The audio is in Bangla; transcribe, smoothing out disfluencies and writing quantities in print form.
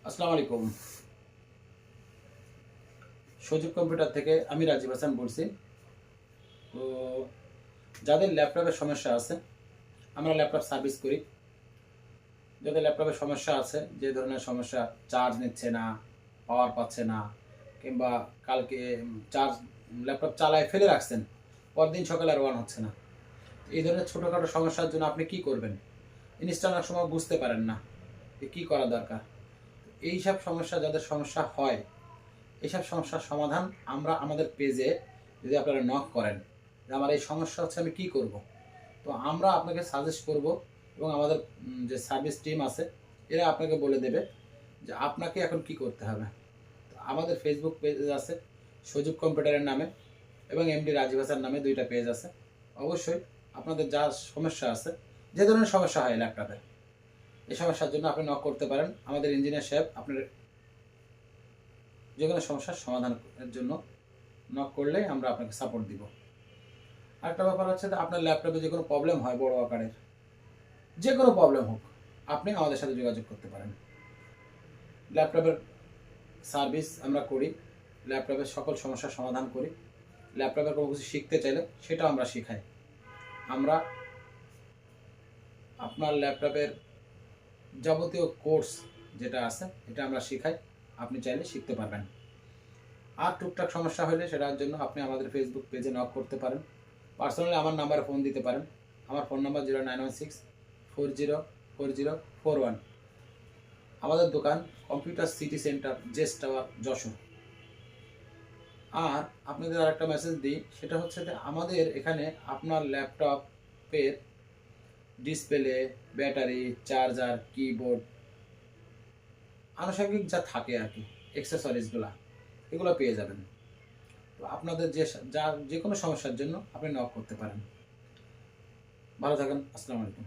আসসালামু আলাইকুম। সজীব কম্পিউটার থেকে আমি রাজীব হাসান বলছি। তো যাদের ল্যাপটপের সমস্যা আছে, আমরা ল্যাপটপ সার্ভিস করি। যাদের ল্যাপটপের সমস্যা আছে, যে ধরনের সমস্যা, চার্জ নিচ্ছে না, পাওয়ার পাচ্ছে না, কিংবা কালকে চার্জ ল্যাপটপ চালায় ফেলে রাখছেন, পরদিন সকালে আর অন হচ্ছে না। এই ধরনের ছোটোখাটো সমস্যার জন্য আপনি কি করবেন? ইনস্টলার সময় বুঝতে পারেন না যে কী করা দরকার। এইসব সমস্যা, যাদের সমস্যা হয়, এইসব সমস্যার সমাধান আমরা আমাদের পেজে যদি আপনারা নক করেন যে আমার এই সমস্যা হচ্ছে, আমি কি করব, তো আমরা আপনাকে সাজেস্ট করব এবং আমাদের যে সার্ভিস টিম আছে এরা আপনাকে বলে দেবে যে আপনাকে এখন কি করতে হবে। তো আমাদের ফেসবুক পেজ আছে সজীব কম্পিউটারের নামে এবং এমডি রাজীব হাসান নামে দুইটা পেজ আছে। অবশ্যই আপনাদের যা সমস্যা আছে, যে ধরনের সমস্যা হয় ল্যাপটপে, এই সমস্যার জন্য আপনি নক করতে পারেন। আমাদের ইঞ্জিনিয়ার সাহেব আপনার যে কোনো সমস্যার সমাধানের জন্য নক করলে আমরা আপনাকে সাপোর্ট দিব। আরেকটা ব্যাপার হচ্ছে যে আপনার ল্যাপটপে যে কোনো প্রবলেম হয়, বড় আকারের যে কোনো প্রবলেম হোক, আপনি আমাদের সাথে যোগাযোগ করতে পারেন। ল্যাপটপের সার্ভিস আমরা করি, ল্যাপটপের সকল সমস্যার সমাধান করি। ল্যাপটপের কোনো কিছু শিখতে চাইলে সেটাও আমরা শিখাই। আমরা আপনার ল্যাপটপের যাবতীয় কোর্স যেটা আছে এটা আমরা শিখাই, আপনি চাইলে শিখতে পারবেন। আর টুকটাক সমস্যা হলে সেটার জন্য আপনি আমাদের ফেসবুক পেজে নক করতে পারেন। পার্সোনালি আমার নাম্বারে ফোন দিতে পারেন। আমার ফোন নাম্বার 0916404041। আমাদের দোকান computer city centre, Jess tower, Jessore. আর আপনাদের আরেকটা মেসেজ দিই, সেটা হচ্ছে যে আমাদের এখানে আপনার ল্যাপটপের ডিসপ্লে, ব্যাটারি, চার্জার, কিবোর্ড, আনুষঙ্গিক যা থাকে আর কি, অ্যাক্সেসরিজগুলো, এগুলো পেয়ে যাবেন। তো আপনাদের যে কোনো সমস্যার জন্য আপনি নক করতে পারেন। ভালো থাকেন। আসসালামু আলাইকুম।